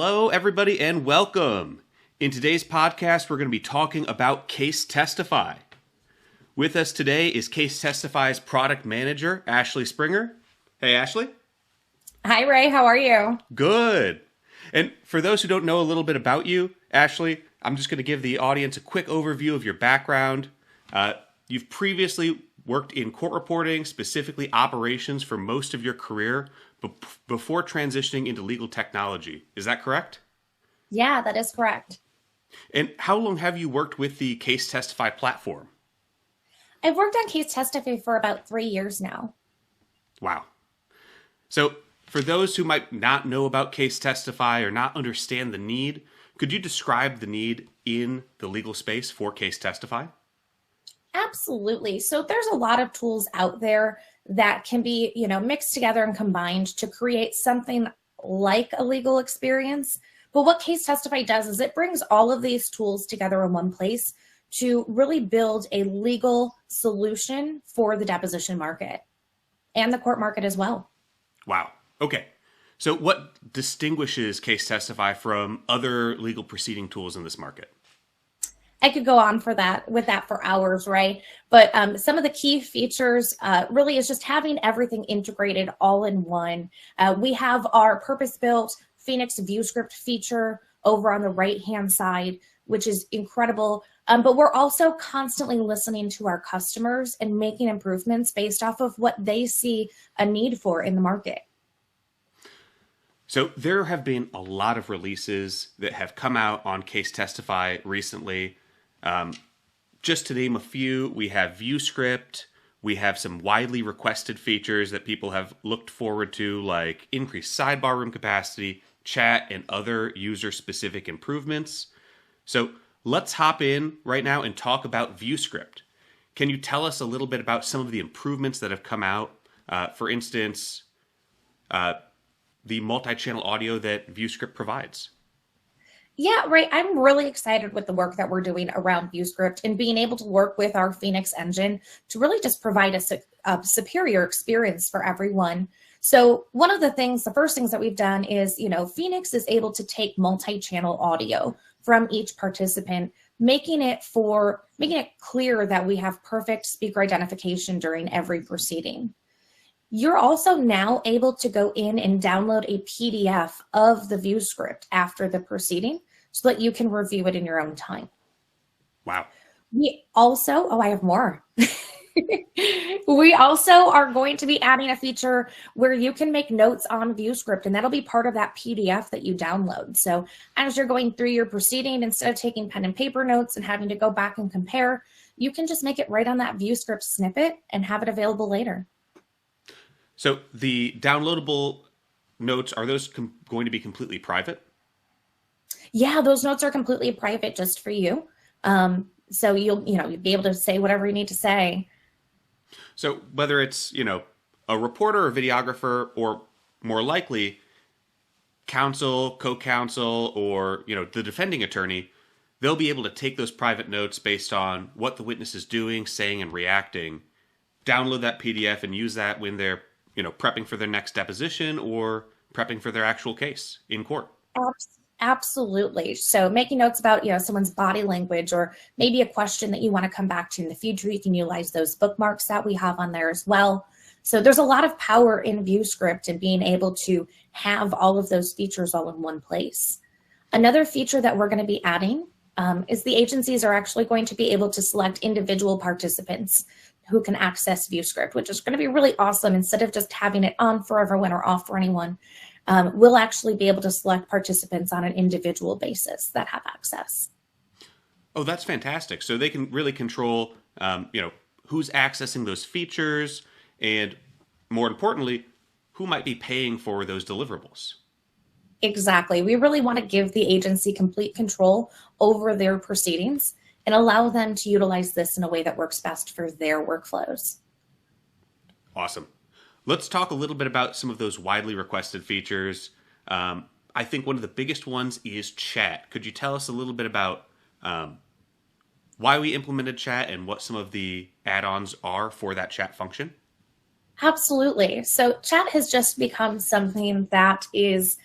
Hello, everybody, and welcome. In today's podcast, we're going to be talking about CaseTestify. With us today is CaseTestify's product manager, Ashley Springer. Hey, Ashley. Hi, Ray. How are you? Good. And for those who don't know a little bit about you, Ashley, I'm just going to give the audience a quick overview of your background. You've previously worked in court reporting, specifically operations, for most of your career before transitioning into legal technology. Is that correct? Yeah, that is correct. And how long have you worked with the CaseTestify platform? I've worked on CaseTestify for about 3 years now. Wow. So for those who might not know about CaseTestify or not understand the need, could you describe the need in the legal space for CaseTestify? Absolutely. So there's a lot of tools out there that can be, mixed together and combined to create something like a legal experience. But what CaseTestify does is it brings all of these tools together in one place to really build a legal solution for the deposition market and the court market as well. Wow. Okay. So what distinguishes CaseTestify from other legal proceeding tools in this market? I could go on with that for hours, right? But some of the key features really is just having everything integrated all in one. We have our purpose-built Phoenix ViewScript feature over on the right-hand side, which is incredible. But we're also constantly listening to our customers and making improvements based off of what they see a need for in the market. So there have been a lot of releases that have come out on CaseTestify recently. Just to name a few, we have ViewScript. We have some widely requested features that people have looked forward to, like increased sidebar room capacity, chat, and other user-specific improvements. So let's hop in right now and talk about ViewScript. Can you tell us a little bit about some of the improvements that have come out? For instance, the multi-channel audio that ViewScript provides. Yeah, right. I'm really excited with the work that we're doing around ViewScript and being able to work with our Phoenix engine to really just provide a superior experience for everyone. So one of the first things that we've done is, Phoenix is able to take multi-channel audio from each participant, making it clear that we have perfect speaker identification during every proceeding. You're also now able to go in and download a PDF of the ViewScript after the proceeding so that you can review it in your own time. Wow. I have more. We also are going to be adding a feature where you can make notes on ViewScript, and that'll be part of that PDF that you download. So as you're going through your proceeding, instead of taking pen and paper notes and having to go back and compare, you can just make it right on that ViewScript snippet and have it available later. So the downloadable notes, are those going to be completely private? Yeah, those notes are completely private just for you. So you'll be able to say whatever you need to say. So whether it's, a reporter or videographer, or more likely counsel, co-counsel, or, the defending attorney, they'll be able to take those private notes based on what the witness is doing, saying, and reacting, download that PDF and use that when they're prepping for their next deposition or prepping for their actual case in court. Absolutely. So making notes about, someone's body language or maybe a question that you want to come back to in the future, you can utilize those bookmarks that we have on there as well. So there's a lot of power in ViewScript and being able to have all of those features all in one place. Another feature that we're going to be adding is the agencies are actually going to be able to select individual participants who can access ViewScript, which is going to be really awesome. Instead of just having it on for everyone or off for anyone, we'll actually be able to select participants on an individual basis that have access. Oh, that's fantastic. So they can really control, who's accessing those features and, more importantly, who might be paying for those deliverables. Exactly. We really want to give the agency complete control over their proceedings and allow them to utilize this in a way that works best for their workflows. Awesome. Let's talk a little bit about some of those widely requested features. I think one of the biggest ones is chat. Could you tell us a little bit about why we implemented chat and what some of the add-ons are for that chat function? Absolutely. So chat has just become something that is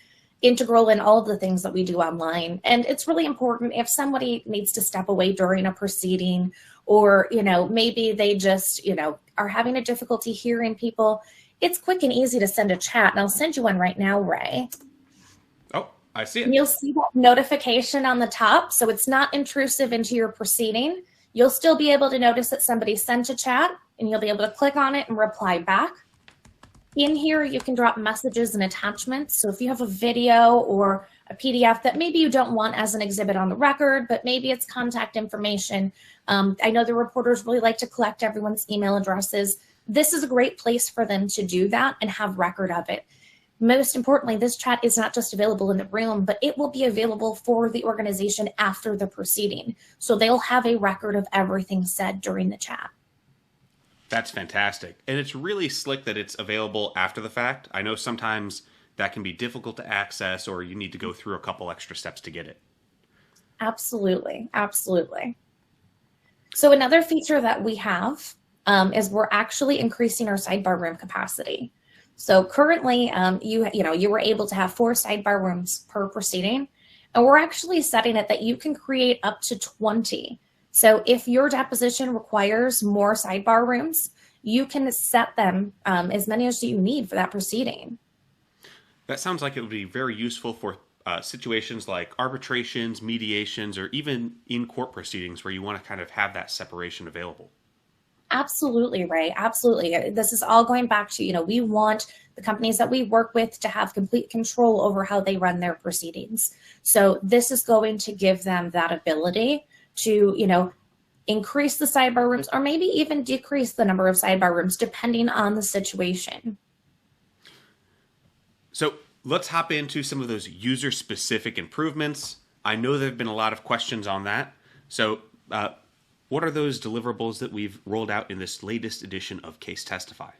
integral in all of the things that we do online. And it's really important if somebody needs to step away during a proceeding, or, maybe they just, are having a difficulty hearing people, it's quick and easy to send a chat. And I'll send you one right now, Ray. Oh, I see it. And you'll see that notification on the top. So it's not intrusive into your proceeding. You'll still be able to notice that somebody sent a chat, and you'll be able to click on it and reply back. In here, you can drop messages and attachments. So if you have a video or a PDF that maybe you don't want as an exhibit on the record, but maybe it's contact information. I know the reporters really like to collect everyone's email addresses. This is a great place for them to do that and have record of it. Most importantly, this chat is not just available in the room, but it will be available for the organization after the proceeding. So they'll have a record of everything said during the chat. That's fantastic. And it's really slick that it's available after the fact. I know sometimes that can be difficult to access, or you need to go through a couple extra steps to get it. Absolutely. Absolutely. So another feature that we have is we're actually increasing our sidebar room capacity. So currently, you were able to have 4 sidebar rooms per proceeding, and we're actually setting it that you can create up to 20. So if your deposition requires more sidebar rooms, you can set them as many as you need for that proceeding. That sounds like it would be very useful for situations like arbitrations, mediations, or even in court proceedings where you want to kind of have that separation available. Absolutely, Ray. Absolutely. This is all going back to, we want the companies that we work with to have complete control over how they run their proceedings. So this is going to give them that ability to, increase the sidebar rooms, or maybe even decrease the number of sidebar rooms depending on the situation. So let's hop into some of those user-specific improvements. I know there have been a lot of questions on that. So what are those deliverables that we've rolled out in this latest edition of CaseTestify?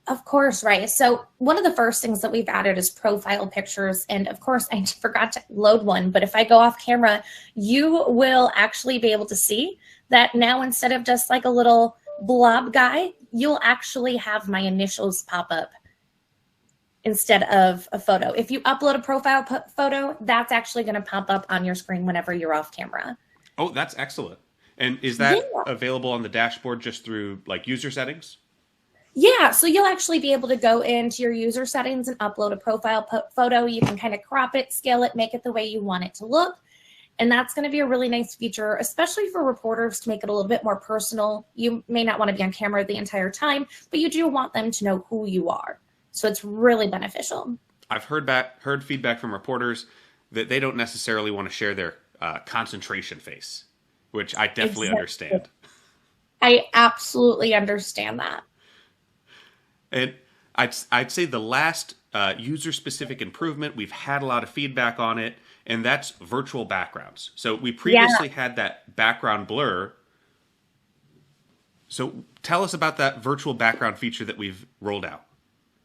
Of course, right. So one of the first things that we've added is profile pictures. And of course, I forgot to load one, but if I go off camera, you will actually be able to see that now instead of just like a little blob guy, you'll actually have my initials pop up instead of a photo. If you upload a profile photo, that's actually going to pop up on your screen whenever you're off camera. Oh, that's excellent. And is that available on the dashboard just through like user settings? Yeah, so you'll actually be able to go into your user settings and upload a profile photo. You can kind of crop it, scale it, make it the way you want it to look. And that's going to be a really nice feature, especially for reporters, to make it a little bit more personal. You may not want to be on camera the entire time, but you do want them to know who you are. So it's really beneficial. I've heard feedback from reporters that they don't necessarily want to share their concentration face, which I definitely understand. I absolutely understand that. And I'd say the last user-specific improvement, we've had a lot of feedback on it, and that's virtual backgrounds. So we previously had that background blur. So tell us about that virtual background feature that we've rolled out.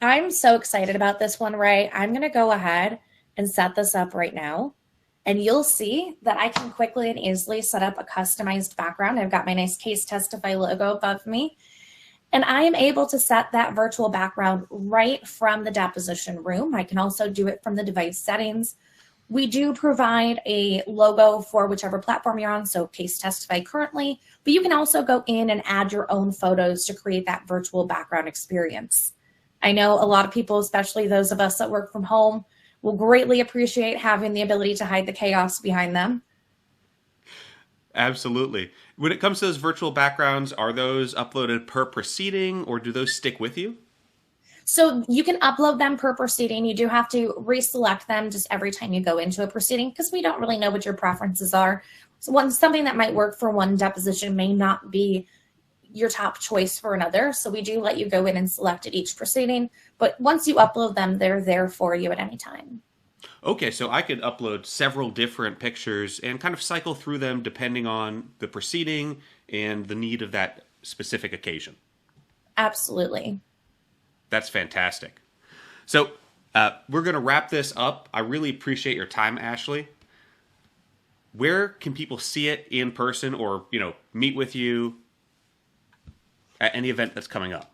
I'm so excited about this one, Ray. I'm going to go ahead and set this up right now. And you'll see that I can quickly and easily set up a customized background. I've got my nice CaseTestify logo above me. And I am able to set that virtual background right from the deposition room. I can also do it from the device settings. We do provide a logo for whichever platform you're on, so CaseTestify currently, but you can also go in and add your own photos to create that virtual background experience. I know a lot of people, especially those of us that work from home, will greatly appreciate having the ability to hide the chaos behind them. Absolutely. When it comes to those virtual backgrounds, are those uploaded per proceeding, or do those stick with you? So you can upload them per proceeding. You do have to reselect them just every time you go into a proceeding, because we don't really know what your preferences are. So something that might work for one deposition may not be your top choice for another. So we do let you go in and select at each proceeding. But once you upload them, they're there for you at any time. Okay, so I could upload several different pictures and kind of cycle through them depending on the proceeding and the need of that specific occasion. Absolutely. That's fantastic. So we're going to wrap this up. I really appreciate your time, Ashley. Where can people see it in person, or meet with you at any event that's coming up?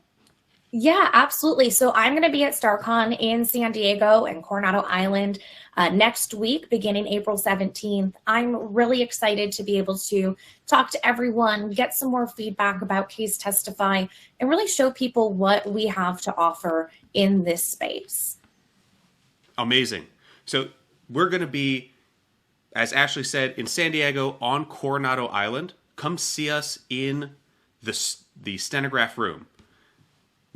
Yeah, absolutely. So I'm going to be at StarCon in San Diego and Coronado Island next week, beginning April 17th. I'm really excited to be able to talk to everyone, get some more feedback about Case Testify, and really show people what we have to offer in this space. Amazing. So we're going to be, as Ashley said, in San Diego on Coronado Island. Come see us in the stenograph room.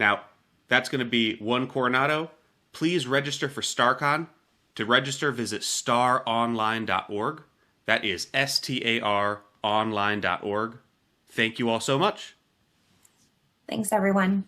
Now, that's going to be 1 Coronado. Please register for StarCon. To register, visit staronline.org. That is STAR online.org. Thank you all so much. Thanks, everyone.